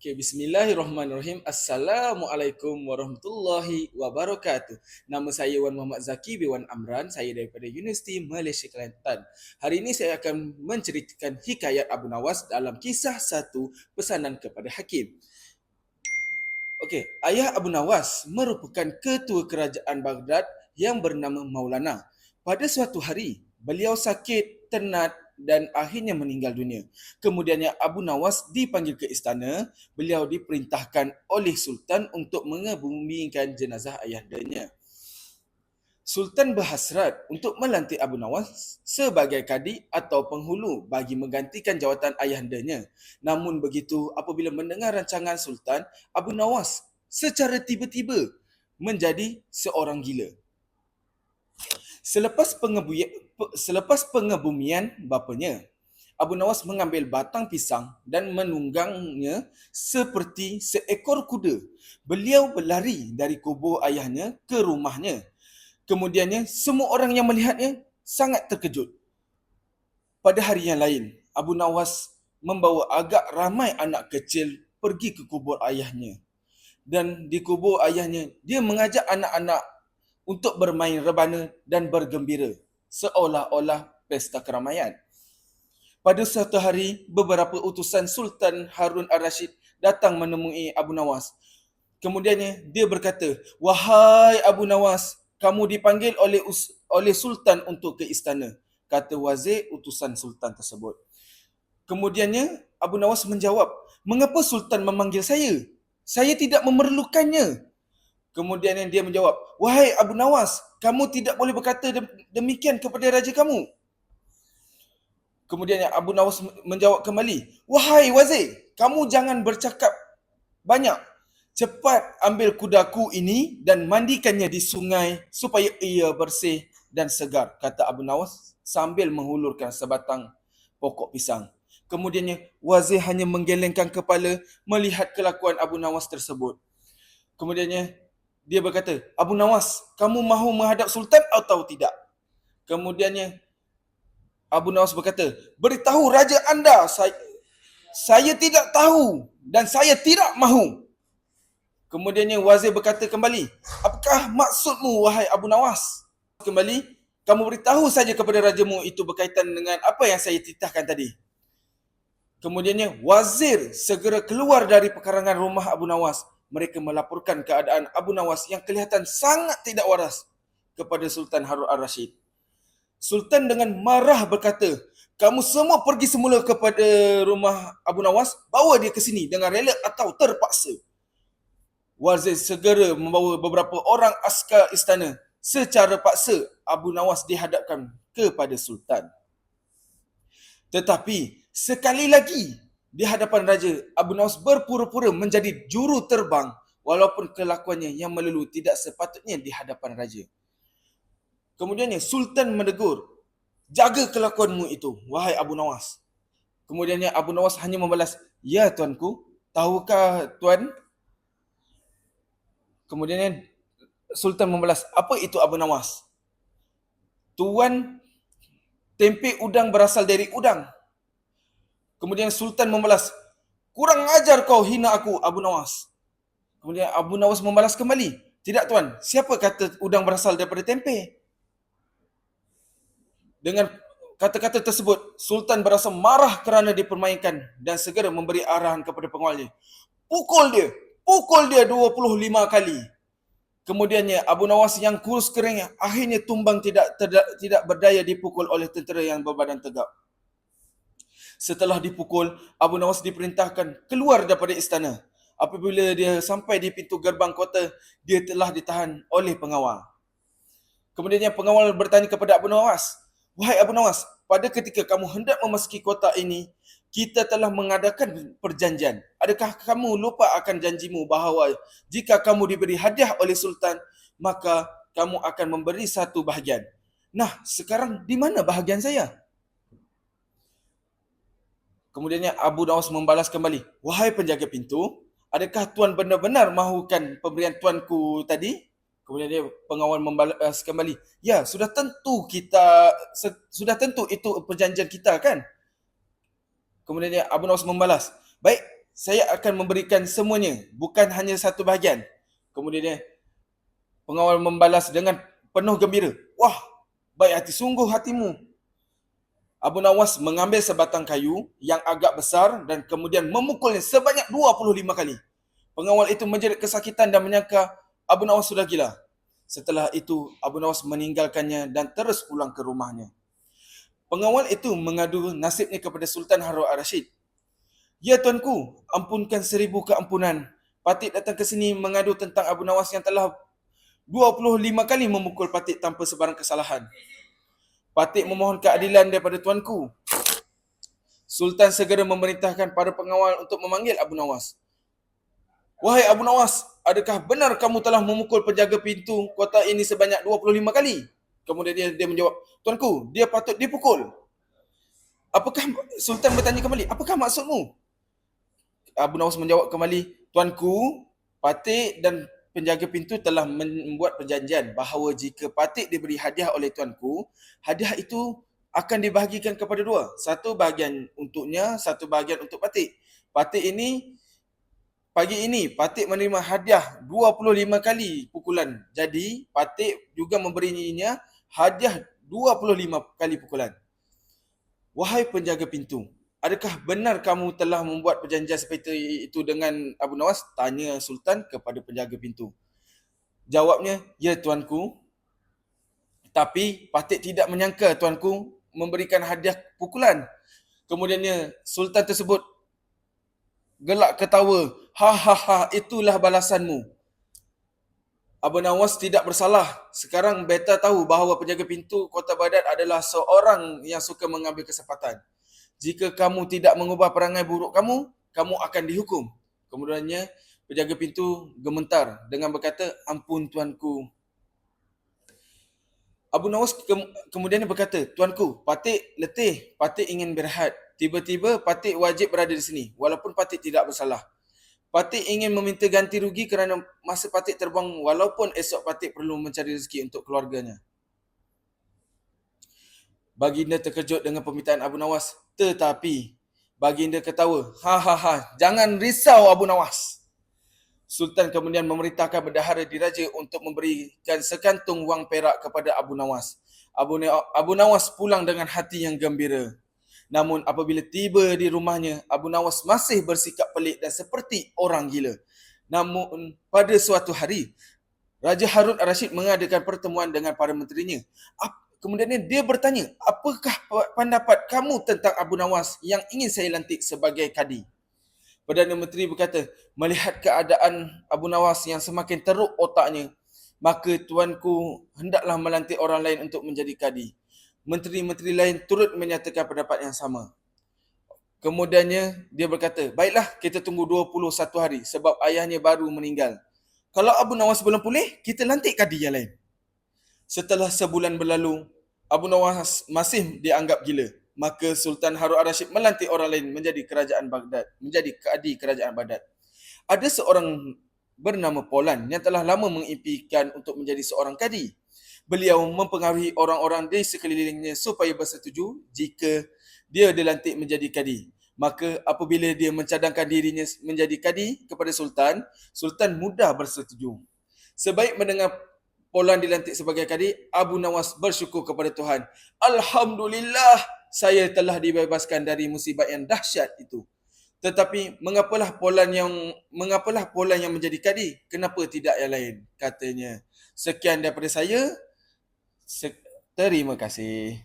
Okey, bismillahirrahmanirrahim. Assalamualaikum warahmatullahi wabarakatuh. Nama saya Wan Muhammad Zaki bin Wan Amran. Saya daripada Universiti Malaysia Kelantan. Hari ini saya akan menceritakan hikayat Abu Nawas dalam kisah satu pesanan kepada Hakim. Okey, ayah Abu Nawas merupakan ketua kerajaan Baghdad yang bernama Maulana. Pada suatu hari, beliau sakit, ternat dan akhirnya meninggal dunia. Kemudiannya Abu Nawas dipanggil ke istana. Beliau diperintahkan oleh Sultan untuk mengebumikan jenazah ayahandanya. Sultan berhasrat untuk melantik Abu Nawas sebagai kadi atau penghulu bagi menggantikan jawatan ayahandanya. Namun begitu, apabila mendengar rancangan Sultan, Abu Nawas secara tiba-tiba menjadi seorang gila. Selepas pengebumian bapanya, Abu Nawas mengambil batang pisang dan menunggangnya seperti seekor kuda. Beliau berlari dari kubur ayahnya ke rumahnya. Kemudiannya, semua orang yang melihatnya sangat terkejut. Pada hari yang lain, Abu Nawas membawa agak ramai anak kecil pergi ke kubur ayahnya. Dan di kubur ayahnya, dia mengajak anak-anak untuk bermain rebana dan bergembira, seolah-olah pesta keramaian. Pada suatu hari, beberapa utusan Sultan Harun al-Rashid datang menemui Abu Nawas. Kemudiannya, dia berkata, "Wahai Abu Nawas, kamu dipanggil oleh Sultan untuk ke istana," kata wazir utusan Sultan tersebut. Kemudiannya, Abu Nawas menjawab, "Mengapa Sultan memanggil saya? Saya tidak memerlukannya." Kemudian dia menjawab, "Wahai Abu Nawas, kamu tidak boleh berkata demikian kepada raja kamu." Kemudian Abu Nawas menjawab kembali, "Wahai wazir, kamu jangan bercakap banyak. Cepat ambil kudaku ini dan mandikannya di sungai supaya ia bersih dan segar," kata Abu Nawas sambil menghulurkan sebatang pokok pisang. Kemudiannya wazir hanya menggelengkan kepala melihat kelakuan Abu Nawas tersebut. Kemudiannya dia berkata, "Abu Nawas, kamu mahu menghadap Sultan atau tidak?" Kemudiannya Abu Nawas berkata, "Beritahu raja anda, saya tidak tahu dan saya tidak mahu." Kemudiannya wazir berkata kembali, "Apakah maksudmu, wahai Abu Nawas?" Kembali, "Kamu beritahu saja kepada rajamu itu berkaitan dengan apa yang saya titahkan tadi." Kemudiannya wazir segera keluar dari pekarangan rumah Abu Nawas. Mereka melaporkan keadaan Abu Nawas yang kelihatan sangat tidak waras kepada Sultan Harun al-Rashid. Sultan dengan marah berkata, "Kamu semua pergi semula kepada rumah Abu Nawas, bawa dia ke sini dengan rela atau terpaksa." Wazir segera membawa beberapa orang askar istana. Secara paksa, Abu Nawas dihadapkan kepada Sultan. Tetapi sekali lagi di hadapan raja, Abu Nawas berpura-pura menjadi juru terbang walaupun kelakuannya yang melulu tidak sepatutnya di hadapan raja. Kemudiannya Sultan menegur, "Jaga kelakuanmu itu, wahai Abu Nawas." Kemudiannya Abu Nawas hanya membalas, "Ya tuanku, tahukah tuan?" Kemudiannya Sultan membalas, "Apa itu Abu Nawas?" "Tuan, tempe udang berasal dari udang." Kemudian Sultan membalas, "Kurang ajar kau hina aku, Abu Nawas." Kemudian Abu Nawas membalas kembali, "Tidak tuan, siapa kata udang berasal daripada tempe?" Dengan kata-kata tersebut, Sultan berasa marah kerana dipermainkan dan segera memberi arahan kepada pengawalnya, pukul dia 25 kali." Kemudiannya Abu Nawas yang kurus kering akhirnya tumbang tidak berdaya dipukul oleh tentera yang berbadan tegap. Setelah dipukul, Abu Nawas diperintahkan keluar daripada istana. Apabila dia sampai di pintu gerbang kota, dia telah ditahan oleh pengawal. Kemudiannya pengawal bertanya kepada Abu Nawas, "Wahai Abu Nawas, pada ketika kamu hendak memasuki kota ini, kita telah mengadakan perjanjian. Adakah kamu lupa akan janjimu bahawa jika kamu diberi hadiah oleh Sultan, maka kamu akan memberi satu bahagian? Nah, sekarang di mana bahagian saya?" Kemudiannya Abu Nawas membalas kembali, "Wahai penjaga pintu, adakah tuan benar-benar mahukan pemberian tuanku tadi?" Kemudian dia pengawal membalas kembali, "Ya, sudah tentu itu perjanjian kita kan?" Kemudian dia Abu Nawas membalas, "Baik, saya akan memberikan semuanya, bukan hanya satu bahagian. Kemudian pengawal membalas dengan penuh gembira. Wah, baik hati sungguh hatimu. Abu Nawas mengambil sebatang kayu yang agak besar dan kemudian memukulnya sebanyak 25 kali. Pengawal itu menjerit kesakitan dan menyangka Abu Nawas sudah gila. Setelah itu, Abu Nawas meninggalkannya dan terus pulang ke rumahnya. Pengawal itu mengadu nasibnya kepada Sultan Harun al-Rashid. Ya tuanku, ampunkan 1000 keampunan. Patih datang ke sini mengadu tentang Abu Nawas yang telah 25 kali memukul Patih tanpa sebarang kesalahan. Patih memohon keadilan daripada tuanku. Sultan segera memerintahkan para pengawal untuk memanggil Abu Nawas. Wahai Abu Nawas, adakah benar kamu telah memukul penjaga pintu kota ini sebanyak 25 kali? Kemudian dia menjawab, tuanku, dia patut dipukul. Apakah Sultan bertanya kembali, apakah maksudmu? Abu Nawas menjawab kembali, tuanku, Patih dan penjaga pintu telah membuat perjanjian bahawa jika Patih diberi hadiah oleh tuanku, hadiah itu akan dibahagikan kepada dua. Satu bahagian untuknya, satu bahagian untuk Patih. Pagi ini, Patih menerima hadiah 25 kali pukulan. Jadi, Patih juga memberinya hadiah 25 kali pukulan. Wahai penjaga pintu, adakah benar kamu telah membuat perjanjian seperti itu dengan Abu Nawas? Tanya Sultan kepada penjaga pintu. Jawabnya, ya tuanku. Tapi Patih tidak menyangka tuanku memberikan hadiah pukulan. Kemudiannya Sultan tersebut gelak ketawa. Ha, itulah balasanmu. Abu Nawas tidak bersalah. Sekarang beta tahu bahawa penjaga pintu kota Baghdad adalah seorang yang suka mengambil kesempatan. Jika kamu tidak mengubah perangai buruk kamu, kamu akan dihukum. Kemudiannya, penjaga pintu gemetar dengan berkata, ampun tuanku. Abu Nawas kemudian berkata, tuanku, Patih letih, Patih ingin berehat. Tiba-tiba Patih wajib berada di sini, walaupun Patih tidak bersalah. Patih ingin meminta ganti rugi kerana masa Patih terbang walaupun esok Patih perlu mencari rezeki untuk keluarganya. Baginda terkejut dengan permintaan Abu Nawas. Tetapi Baginda ketawa. Jangan risau Abu Nawas. Sultan kemudian memerintahkan bendahara diraja untuk memberikan sekantung wang perak kepada Abu Nawas. Abu Nawas pulang dengan hati yang gembira. Namun apabila tiba di rumahnya, Abu Nawas masih bersikap pelik dan seperti orang gila. Namun pada suatu hari, Raja Harun al-Rashid mengadakan pertemuan dengan para menterinya. Kemudian dia bertanya, apakah pendapat kamu tentang Abu Nawas yang ingin saya lantik sebagai kadi? Perdana Menteri berkata, melihat keadaan Abu Nawas yang semakin teruk otaknya, maka tuanku hendaklah melantik orang lain untuk menjadi kadi. Menteri-menteri lain turut menyatakan pendapat yang sama. Kemudiannya dia berkata, baiklah kita tunggu 21 hari sebab ayahnya baru meninggal. Kalau Abu Nawas belum pulih, kita lantik kadi yang lain. Setelah sebulan berlalu, Abu Nawas masih dianggap gila. Maka Sultan Harun al-Rashid melantik orang lain menjadi kadi kerajaan Baghdad. Ada seorang bernama Polan yang telah lama mengimpikan untuk menjadi seorang kadi. Beliau mempengaruhi orang-orang di sekelilingnya supaya bersetuju jika dia dilantik menjadi kadi. Maka apabila dia mencadangkan dirinya menjadi kadi kepada Sultan, Sultan mudah bersetuju. Sebaik mendengar Polan dilantik sebagai kadi, Abu Nawas bersyukur kepada Tuhan. Alhamdulillah, saya telah dibebaskan dari musibah yang dahsyat itu. Tetapi mengapalah Polan yang menjadi kadi? Kenapa tidak yang lain? Katanya. Sekian daripada saya. Terima kasih.